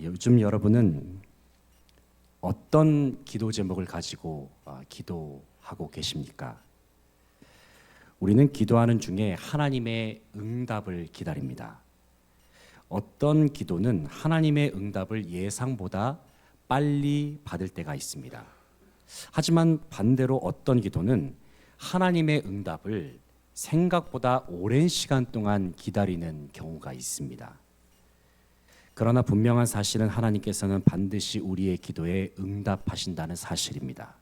요즘 여러분은 어떤 기도 제목을 가지고 기도하고 계십니까? 우리는 기도하는 중에 하나님의 응답을 기다립니다. 어떤 기도는 하나님의 응답을 예상보다 빨리 받을 때가 있습니다. 하지만 반대로 어떤 기도는 하나님의 응답을 생각보다 오랜 시간 동안 기다리는 경우가 있습니다. 그러나 분명한 사실은 하나님께서는 반드시 우리의 기도에 응답하신다는 사실입니다.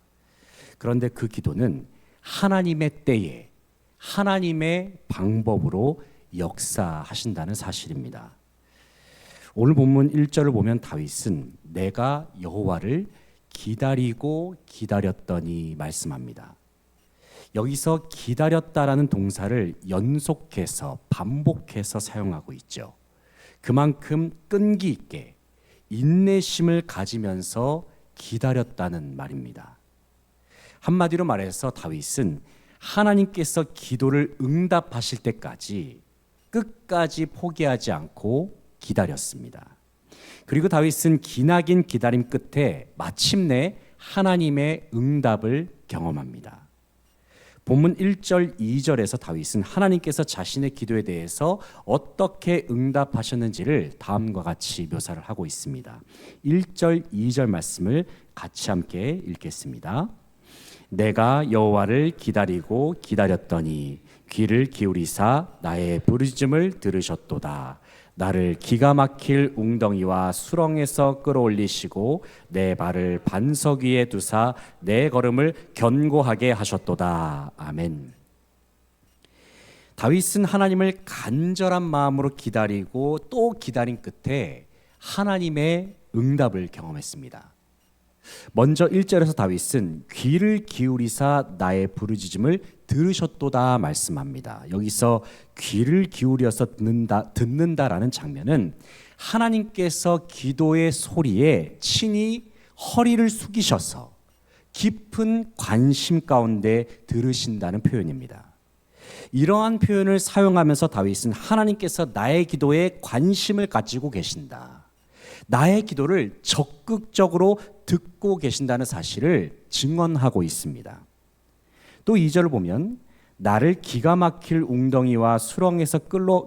그런데 그 기도는 하나님의 때에 하나님의 방법으로 역사하신다는 사실입니다. 오늘 본문 1절을 보면 다윗은 내가 여호와를 기다리고 기다렸더니 말씀합니다. 여기서 기다렸다라는 동사를 연속해서 반복해서 사용하고 있죠. 그만큼 끈기 있게 인내심을 가지면서 기다렸다는 말입니다. 한마디로 말해서 다윗은 하나님께서 기도를 응답하실 때까지 끝까지 포기하지 않고 기다렸습니다. 그리고 다윗은 기나긴 기다림 끝에 마침내 하나님의 응답을 경험합니다. 본문 1절, 2절에서 다윗은 하나님께서 자신의 기도에 대해서 어떻게 응답하셨는지를 다음과 같이 묘사를 하고 있습니다. 1절, 2절 말씀을 같이 함께 읽겠습니다. 내가 여호와를 기다리고 기다렸더니 귀를 기울이사 나의 부르짖음을 들으셨도다. 나를 기가 막힐 웅덩이와 수렁에서 끌어올리시고 내 발을 반석 위에 두사 내 걸음을 견고하게 하셨도다. 아멘. 다윗은 하나님을 간절한 마음으로 기다리고 또 기다린 끝에 하나님의 응답을 경험했습니다. 먼저 1절에서 다윗은 귀를 기울이사 나의 부르짖음을 들으셨도다 말씀합니다. 여기서 귀를 기울여서 듣는다라는 장면은 하나님께서 기도의 소리에 친히 허리를 숙이셔서 깊은 관심 가운데 들으신다는 표현입니다. 이러한 표현을 사용하면서 다윗은 하나님께서 나의 기도에 관심을 가지고 계신다, 나의 기도를 적극적으로 듣고 계신다는 사실을 증언하고 있습니다. 또 2절을 보면 나를 기가 막힐 웅덩이와 수렁에서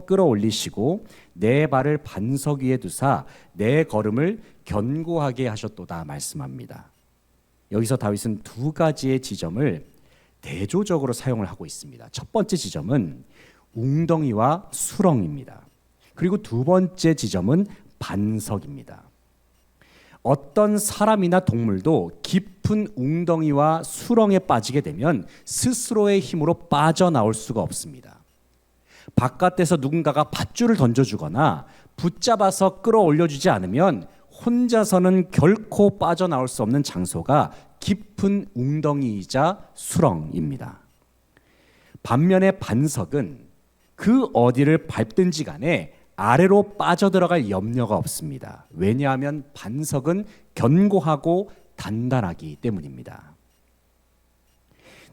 끌어올리시고 내 발을 반석 위에 두사 내 걸음을 견고하게 하셨도다 말씀합니다. 여기서 다윗은 두 가지의 지점을 대조적으로 사용을 하고 있습니다. 첫 번째 지점은 웅덩이와 수렁입니다. 그리고 두 번째 지점은 반석입니다. 어떤 사람이나 동물도 깊은 웅덩이와 수렁에 빠지게 되면 스스로의 힘으로 빠져나올 수가 없습니다. 바깥에서 누군가가 밧줄을 던져주거나 붙잡아서 끌어올려주지 않으면 혼자서는 결코 빠져나올 수 없는 장소가 깊은 웅덩이이자 수렁입니다. 반면에 반석은 그 어디를 밟든지 간에 아래로 빠져들어갈 염려가 없습니다. 왜냐하면 반석은 견고하고 단단하기 때문입니다.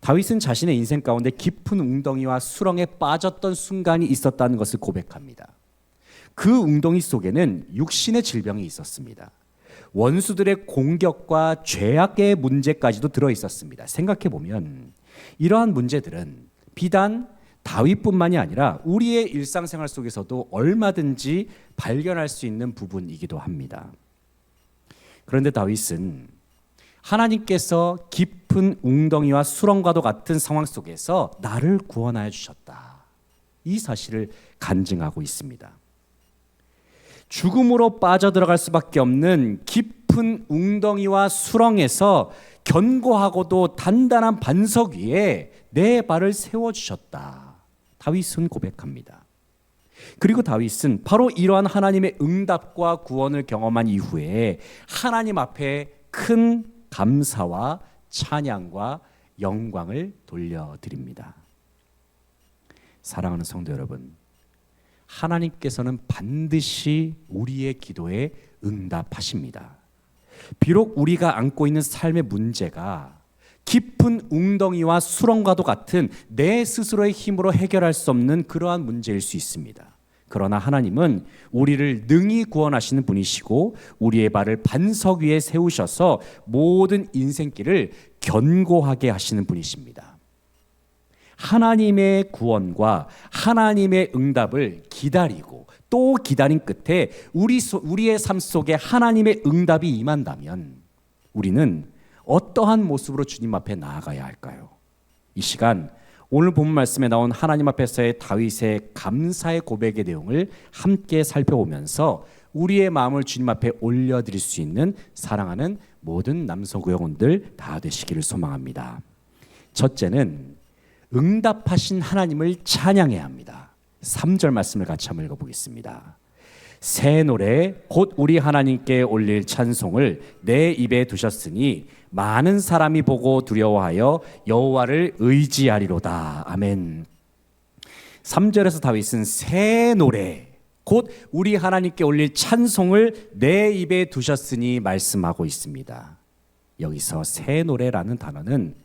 다윗은 자신의 인생 가운데 깊은 웅덩이와 수렁에 빠졌던 순간이 있었다는 것을 고백합니다. 그 웅덩이 속에는 육신의 질병이 있었습니다. 원수들의 공격과 죄악의 문제까지도 들어 있었습니다. 생각해 보면 이러한 문제들은 비단 다윗뿐만이 아니라 우리의 일상생활 속에서도 얼마든지 발견할 수 있는 부분이기도 합니다. 그런데 다윗은 하나님께서 깊은 웅덩이와 수렁과도 같은 상황 속에서 나를 구원하여 주셨다, 이 사실을 간증하고 있습니다. 죽음으로 빠져들어갈 수밖에 없는 깊은 웅덩이와 수렁에서 견고하고도 단단한 반석 위에 내 발을 세워주셨다, 다윗은 고백합니다. 그리고 다윗은 바로 이러한 하나님의 응답과 구원을 경험한 이후에 하나님 앞에 큰 감사와 찬양과 영광을 돌려드립니다. 사랑하는 성도 여러분, 하나님께서는 반드시 우리의 기도에 응답하십니다. 비록 우리가 안고 있는 삶의 문제가 깊은 웅덩이와 수렁과도 같은 내 스스로의 힘으로 해결할 수 없는 그러한 문제일 수 있습니다. 그러나 하나님은 우리를 능히 구원하시는 분이시고 우리의 발을 반석 위에 세우셔서 모든 인생길을 견고하게 하시는 분이십니다. 하나님의 구원과 하나님의 응답을 기다리고 또 기다린 끝에 우리의 삶 속에 하나님의 응답이 임한다면 우리는 어떠한 모습으로 주님 앞에 나아가야 할까요? 이 시간 오늘 본문 말씀에 나온 하나님 앞에서의 다윗의 감사의 고백의 내용을 함께 살펴보면서 우리의 마음을 주님 앞에 올려드릴 수 있는 사랑하는 모든 남성구 영혼들 다 되시기를 소망합니다. 첫째는 응답하신 하나님을 찬양해야 합니다. 3절 말씀을 같이 한번 읽어보겠습니다. 새 노래 곧 우리 하나님께 올릴 찬송을 내 입에 두셨으니 많은 사람이 보고 두려워하여 여호와를 의지하리로다. 아멘. 3절에서 다윗은 새 노래 곧 우리 하나님께 올릴 찬송을 내 입에 두셨으니 말씀하고 있습니다. 여기서 새 노래라는 단어는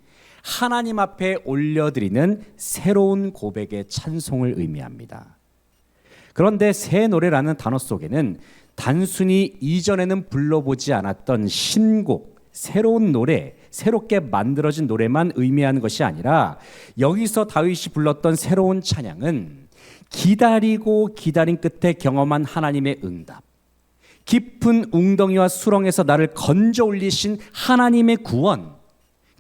하나님 앞에 올려드리는 새로운 고백의 찬송을 의미합니다. 그런데 새 노래라는 단어 속에는 단순히 이전에는 불러보지 않았던 신곡, 새로운 노래, 새롭게 만들어진 노래만 의미하는 것이 아니라 여기서 다윗이 불렀던 새로운 찬양은 기다리고 기다린 끝에 경험한 하나님의 응답, 깊은 웅덩이와 수렁에서 나를 건져 올리신 하나님의 구원,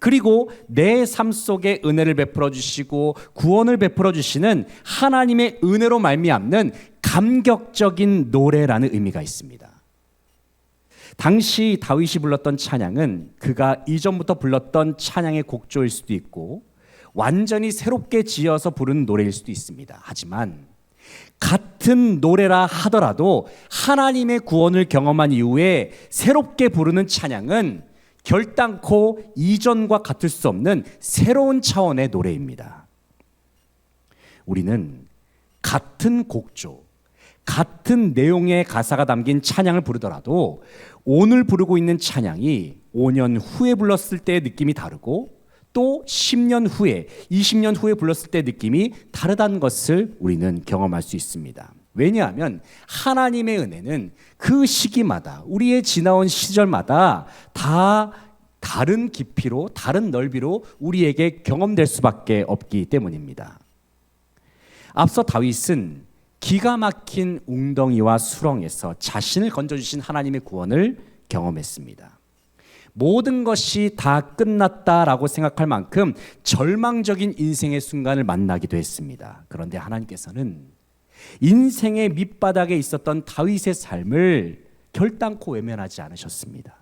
그리고 내 삶 속에 은혜를 베풀어 주시고 구원을 베풀어 주시는 하나님의 은혜로 말미암는 감격적인 노래라는 의미가 있습니다. 당시 다윗이 불렀던 찬양은 그가 이전부터 불렀던 찬양의 곡조일 수도 있고 완전히 새롭게 지어서 부른 노래일 수도 있습니다. 하지만 같은 노래라 하더라도 하나님의 구원을 경험한 이후에 새롭게 부르는 찬양은 결단코 이전과 같을 수 없는 새로운 차원의 노래입니다. 우리는 같은 곡조, 같은 내용의 가사가 담긴 찬양을 부르더라도 오늘 부르고 있는 찬양이 5년 후에 불렀을 때의 느낌이 다르고 또 10년 후에, 20년 후에 불렀을 때의 느낌이 다르다는 것을 우리는 경험할 수 있습니다. 왜냐하면 하나님의 은혜는 그 시기마다 우리의 지나온 시절마다 다 다른 깊이로 다른 넓이로 우리에게 경험될 수밖에 없기 때문입니다. 앞서 다윗은 기가 막힌 웅덩이와 수렁에서 자신을 건져주신 하나님의 구원을 경험했습니다. 모든 것이 다 끝났다라고 생각할 만큼 절망적인 인생의 순간을 만나기도 했습니다. 그런데 하나님께서는 인생의 밑바닥에 있었던 다윗의 삶을 결단코 외면하지 않으셨습니다.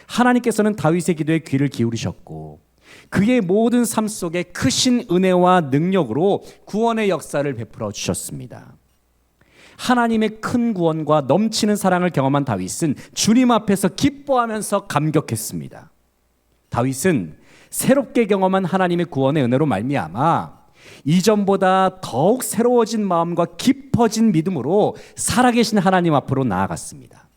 하나님께서는 다윗의 기도에 귀를 기울이셨고 그의 모든 삶 속에 크신 은혜와 능력으로 구원의 역사를 베풀어 주셨습니다. 하나님의 큰 구원과 넘치는 사랑을 경험한 다윗은 주님 앞에서 기뻐하면서 감격했습니다. 다윗은 새롭게 경험한 하나님의 구원의 은혜로 말미암아 이전보다 더욱 새로워진 마음과 깊어진 믿음으로 살아계신 하나님 앞으로 나아갔습니다.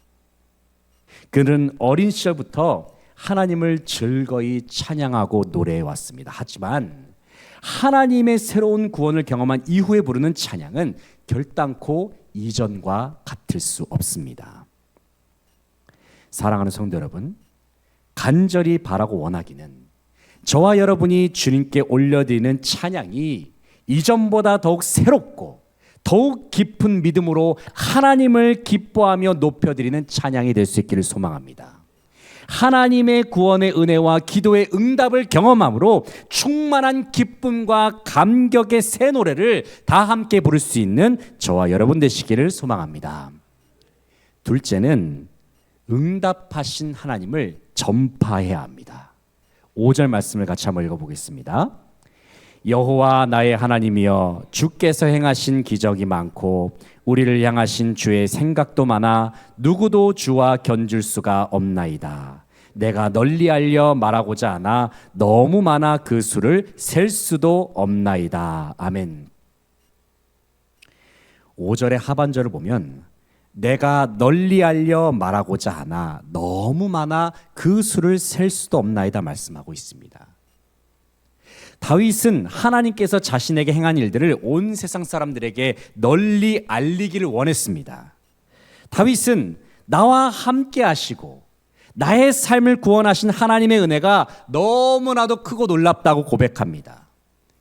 그는 어린 시절부터 하나님을 즐거이 찬양하고 노래해 왔습니다. 하지만 하나님의 새로운 구원을 경험한 이후에 부르는 찬양은 결단코 이전과 같을 수 없습니다. 사랑하는 성도 여러분, 간절히 바라고 원하기는 저와 여러분이 주님께 올려드리는 찬양이 이전보다 더욱 새롭고 더욱 깊은 믿음으로 하나님을 기뻐하며 높여드리는 찬양이 될 수 있기를 소망합니다. 하나님의 구원의 은혜와 기도의 응답을 경험함으로 충만한 기쁨과 감격의 새 노래를 다 함께 부를 수 있는 저와 여러분 되시기를 소망합니다. 둘째는 응답하신 하나님을 전파해야 합니다. 5절 말씀을 같이 한번 읽어보겠습니다. 여호와 나의 하나님이여 주께서 행하신 기적이 많고 우리를 향하신 주의 생각도 많아 누구도 주와 견줄 수가 없나이다. 내가 널리 알려 말하고자 하나 너무 많아 그 수를 셀 수도 없나이다. 아멘. 5절의 하반절을 보면 내가 널리 알려 말하고자 하나 너무 많아 그 수를 셀 수도 없나이다 말씀하고 있습니다. 다윗은 하나님께서 자신에게 행한 일들을 온 세상 사람들에게 널리 알리기를 원했습니다. 다윗은 나와 함께 하시고 나의 삶을 구원하신 하나님의 은혜가 너무나도 크고 놀랍다고 고백합니다.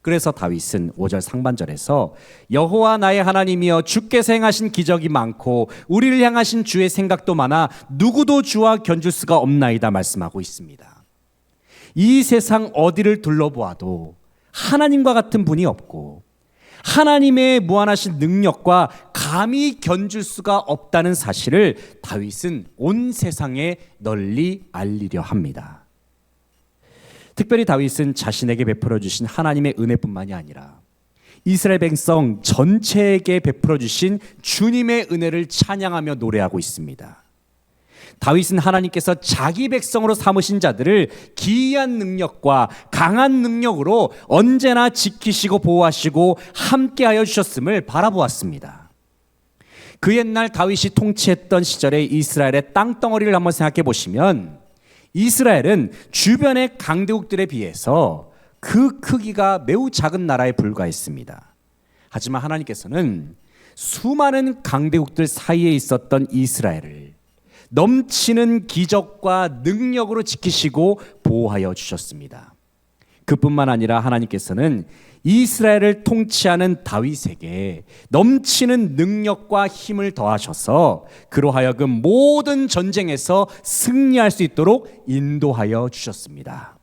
그래서 다윗은 5절 상반절에서 여호와 나의 하나님이여 주께서 행하신 기적이 많고 우리를 향하신 주의 생각도 많아 누구도 주와 견줄 수가 없나이다 말씀하고 있습니다. 이 세상 어디를 둘러보아도 하나님과 같은 분이 없고 하나님의 무한하신 능력과 감히 견줄 수가 없다는 사실을 다윗은 온 세상에 널리 알리려 합니다. 특별히 다윗은 자신에게 베풀어 주신 하나님의 은혜뿐만이 아니라 이스라엘 백성 전체에게 베풀어 주신 주님의 은혜를 찬양하며 노래하고 있습니다. 다윗은 하나님께서 자기 백성으로 삼으신 자들을 기이한 능력과 강한 능력으로 언제나 지키시고 보호하시고 함께하여 주셨음을 바라보았습니다. 그 옛날 다윗이 통치했던 시절의 이스라엘의 땅덩어리를 한번 생각해 보시면 이스라엘은 주변의 강대국들에 비해서 그 크기가 매우 작은 나라에 불과했습니다. 하지만 하나님께서는 수많은 강대국들 사이에 있었던 이스라엘을 넘치는 기적과 능력으로 지키시고 보호하여 주셨습니다. 그뿐만 아니라 하나님께서는 이스라엘을 통치하는 다윗에게 넘치는 능력과 힘을 더하셔서 그로 하여금 모든 전쟁에서 승리할 수 있도록 인도하여 주셨습니다.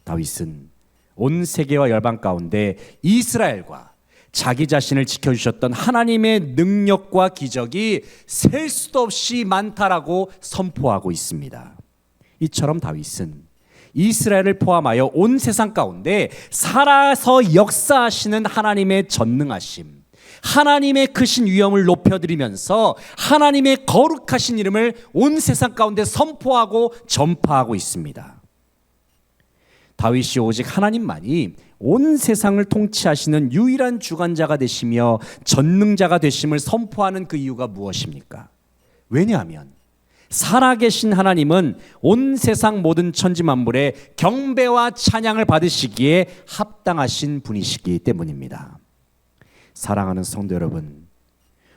다윗은 온 세계와 열방 가운데 이스라엘과 자기 자신을 지켜주셨던 하나님의 능력과 기적이 셀 수도 없이 많다라고 선포하고 있습니다. 이처럼 다윗은 이스라엘을 포함하여 온 세상 가운데 살아서 역사하시는 하나님의 전능하심, 하나님의 크신 위엄을 높여드리면서 하나님의 거룩하신 이름을 온 세상 가운데 선포하고 전파하고 있습니다. 다윗이 오직 하나님만이 온 세상을 통치하시는 유일한 주관자가 되시며 전능자가 되심을 선포하는 그 이유가 무엇입니까? 왜냐하면 살아계신 하나님은 온 세상 모든 천지만물의 경배와 찬양을 받으시기에 합당하신 분이시기 때문입니다. 사랑하는 성도 여러분,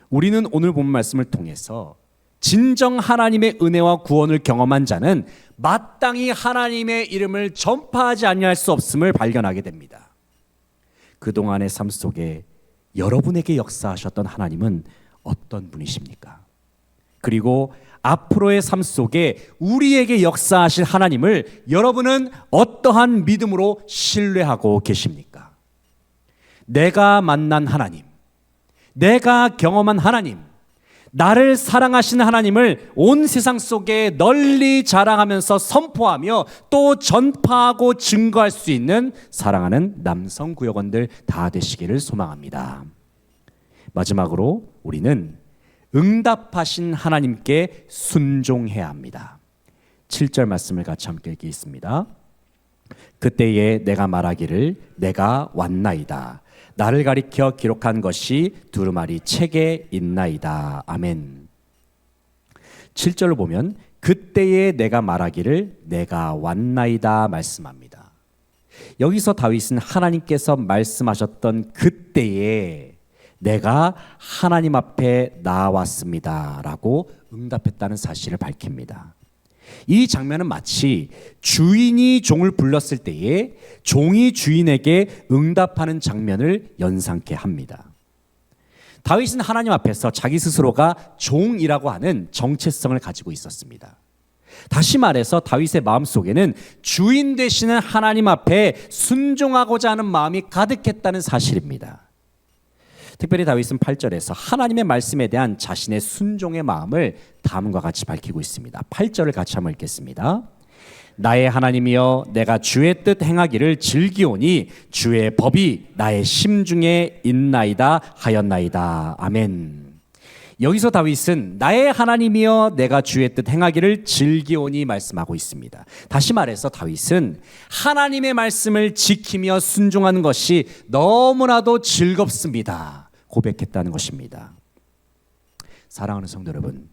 우리는 오늘 본 말씀을 통해서 진정 하나님의 은혜와 구원을 경험한 자는 마땅히 하나님의 이름을 전파하지 아니할 수 없음을 발견하게 됩니다. 그동안의 삶 속에 여러분에게 역사하셨던 하나님은 어떤 분이십니까? 그리고 앞으로의 삶 속에 우리에게 역사하실 하나님을 여러분은 어떠한 믿음으로 신뢰하고 계십니까? 내가 만난 하나님, 내가 경험한 하나님, 나를 사랑하시는 하나님을 온 세상 속에 널리 자랑하면서 선포하며 또 전파하고 증거할 수 있는 사랑하는 남성 구역원들 다 되시기를 소망합니다. 마지막으로 우리는 응답하신 하나님께 순종해야 합니다. 7절 말씀을 같이 함께 읽겠습니다. 그때에 내가 말하기를 내가 왔나이다. 나를 가리켜 기록한 것이 두루마리 책에 있나이다. 아멘. 7절을 보면 그때에 내가 말하기를 내가 왔나이다 말씀합니다. 여기서 다윗은 하나님께서 말씀하셨던 그때에 내가 하나님 앞에 나왔습니다 라고 응답했다는 사실을 밝힙니다. 이 장면은 마치 주인이 종을 불렀을 때에 종이 주인에게 응답하는 장면을 연상케 합니다. 다윗은 하나님 앞에서 자기 스스로가 종이라고 하는 정체성을 가지고 있었습니다. 다시 말해서 다윗의 마음속에는 주인 되시는 하나님 앞에 순종하고자 하는 마음이 가득했다는 사실입니다. 특별히 다윗은 8절에서 하나님의 말씀에 대한 자신의 순종의 마음을 다음과 같이 밝히고 있습니다. 8절을 같이 한번 읽겠습니다. 나의 하나님이여 내가 주의 뜻 행하기를 즐기오니 주의 법이 나의 심중에 있나이다 하였나이다. 아멘. 여기서 다윗은 나의 하나님이여 내가 주의 뜻 행하기를 즐기오니 말씀하고 있습니다. 다시 말해서 다윗은 하나님의 말씀을 지키며 순종하는 것이 너무나도 즐겁습니다 고백했다는 것입니다. 사랑하는 성도 여러분,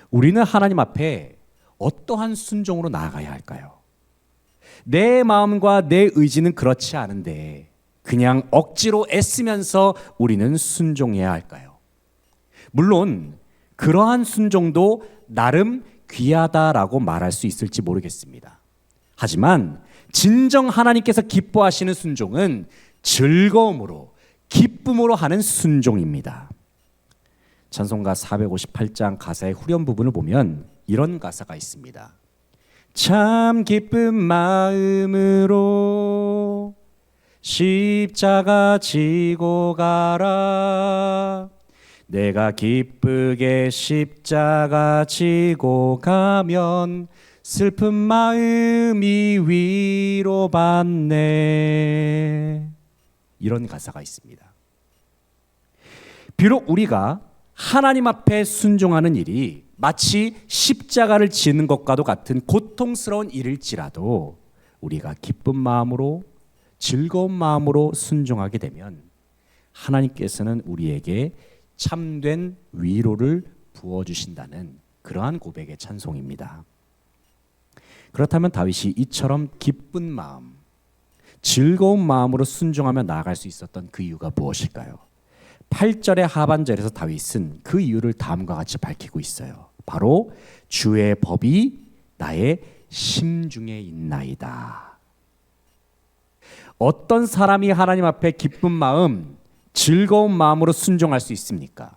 우리는 하나님 앞에 어떠한 순종으로 나아가야 할까요? 내 마음과 내 의지는 그렇지 않은데 그냥 억지로 애쓰면서 우리는 순종해야 할까요? 물론 그러한 순종도 나름 귀하다라고 말할 수 있을지 모르겠습니다. 하지만 진정 하나님께서 기뻐하시는 순종은 즐거움으로, 기쁨으로 하는 순종입니다. 찬송가 458장 가사의 후렴 부분을 보면 이런 가사가 있습니다. 참 기쁜 마음으로 십자가 지고 가라. 내가 기쁘게 십자가 지고 가면 슬픈 마음이 위로받네. 이런 가사가 있습니다. 비록 우리가 하나님 앞에 순종하는 일이 마치 십자가를 지는 것과도 같은 고통스러운 일일지라도 우리가 기쁜 마음으로, 즐거운 마음으로 순종하게 되면 하나님께서는 우리에게 참된 위로를 부어주신다는 그러한 고백의 찬송입니다. 그렇다면 다윗이 이처럼 기쁜 마음, 즐거운 마음으로 순종하며 나아갈 수 있었던 그 이유가 무엇일까요? 8절의 하반절에서 다윗은 그 이유를 다음과 같이 밝히고 있어요. 바로 주의 법이 나의 심중에 있나이다. 어떤 사람이 하나님 앞에 기쁜 마음, 즐거운 마음으로 순종할 수 있습니까?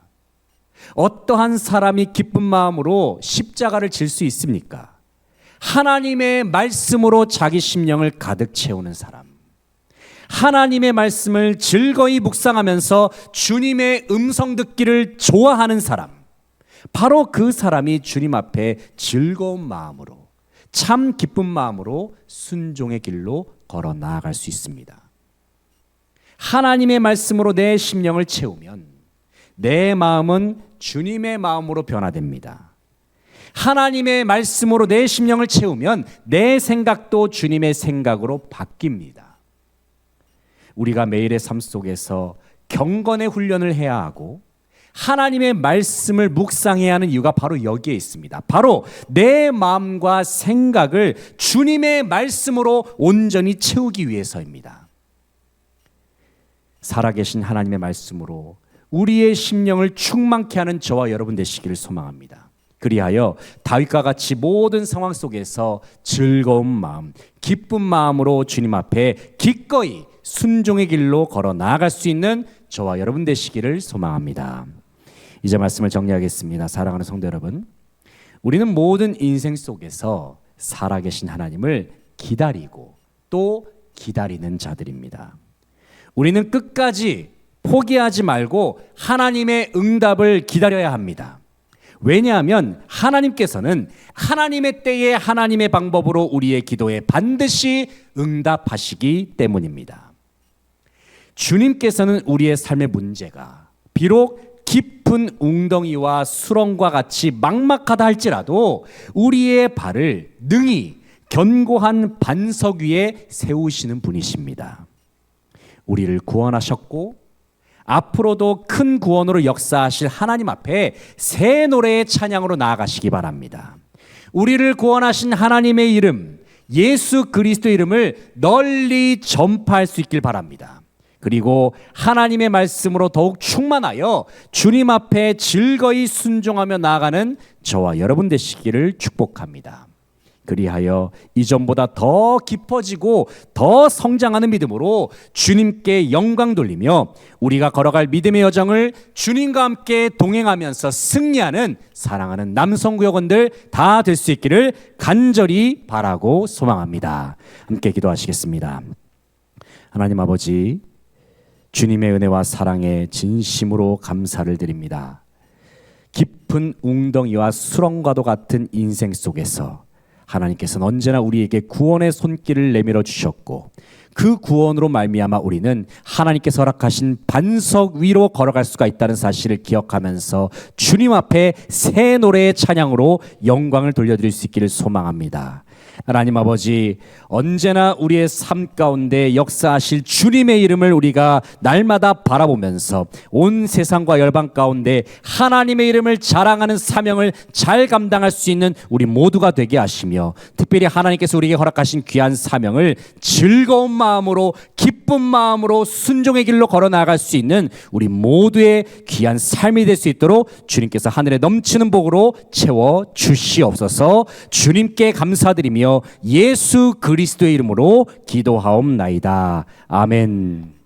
어떠한 사람이 기쁜 마음으로 십자가를 질 수 있습니까? 하나님의 말씀으로 자기 심령을 가득 채우는 사람, 하나님의 말씀을 즐거이 묵상하면서 주님의 음성 듣기를 좋아하는 사람, 바로 그 사람이 주님 앞에 즐거운 마음으로, 참 기쁜 마음으로 순종의 길로 걸어 나아갈 수 있습니다. 하나님의 말씀으로 내 심령을 채우면 내 마음은 주님의 마음으로 변화됩니다. 하나님의 말씀으로 내 심령을 채우면 내 생각도 주님의 생각으로 바뀝니다. 우리가 매일의 삶 속에서 경건의 훈련을 해야 하고 하나님의 말씀을 묵상해야 하는 이유가 바로 여기에 있습니다. 바로 내 마음과 생각을 주님의 말씀으로 온전히 채우기 위해서입니다. 살아계신 하나님의 말씀으로 우리의 심령을 충만케 하는 저와 여러분 되시기를 소망합니다. 그리하여 다윗과 같이 모든 상황 속에서 즐거운 마음, 기쁜 마음으로 주님 앞에 기꺼이 순종의 길로 걸어 나아갈 수 있는 저와 여러분 되시기를 소망합니다. 이제 말씀을 정리하겠습니다. 사랑하는 성도 여러분, 우리는 모든 인생 속에서 살아계신 하나님을 기다리고 또 기다리는 자들입니다. 우리는 끝까지 포기하지 말고 하나님의 응답을 기다려야 합니다. 왜냐하면 하나님께서는 하나님의 때에 하나님의 방법으로 우리의 기도에 반드시 응답하시기 때문입니다. 주님께서는 우리의 삶의 문제가 비록 깊은 웅덩이와 수렁과 같이 막막하다 할지라도 우리의 발을 능히 견고한 반석 위에 세우시는 분이십니다. 우리를 구원하셨고 앞으로도 큰 구원으로 역사하실 하나님 앞에 새 노래의 찬양으로 나아가시기 바랍니다. 우리를 구원하신 하나님의 이름, 예수 그리스도의 이름을 널리 전파할 수 있길 바랍니다. 그리고 하나님의 말씀으로 더욱 충만하여 주님 앞에 즐거이 순종하며 나아가는 저와 여러분 되시기를 축복합니다. 그리하여 이전보다 더 깊어지고 더 성장하는 믿음으로 주님께 영광 돌리며 우리가 걸어갈 믿음의 여정을 주님과 함께 동행하면서 승리하는 사랑하는 남성구역원들 다 될 수 있기를 간절히 바라고 소망합니다. 함께 기도하시겠습니다. 하나님 아버지, 주님의 은혜와 사랑에 진심으로 감사를 드립니다. 깊은 웅덩이와 수렁과도 같은 인생 속에서 하나님께서는 언제나 우리에게 구원의 손길을 내밀어 주셨고 그 구원으로 말미암아 우리는 하나님께서 허락하신 반석 위로 걸어갈 수가 있다는 사실을 기억하면서 주님 앞에 새 노래의 찬양으로 영광을 돌려드릴 수 있기를 소망합니다. 하나님 아버지, 언제나 우리의 삶 가운데 역사하실 주님의 이름을 우리가 날마다 바라보면서 온 세상과 열방 가운데 하나님의 이름을 자랑하는 사명을 잘 감당할 수 있는 우리 모두가 되게 하시며, 특별히 하나님께서 우리에게 허락하신 귀한 사명을 즐거운 마음으로, 기쁜 마음으로 순종의 길로 걸어 나갈 수 있는 우리 모두의 귀한 삶이 될 수 있도록 주님께서 하늘에 넘치는 복으로 채워 주시옵소서. 주님께 감사드리며 예수 그리스도의 이름으로 기도하옵나이다. 아멘.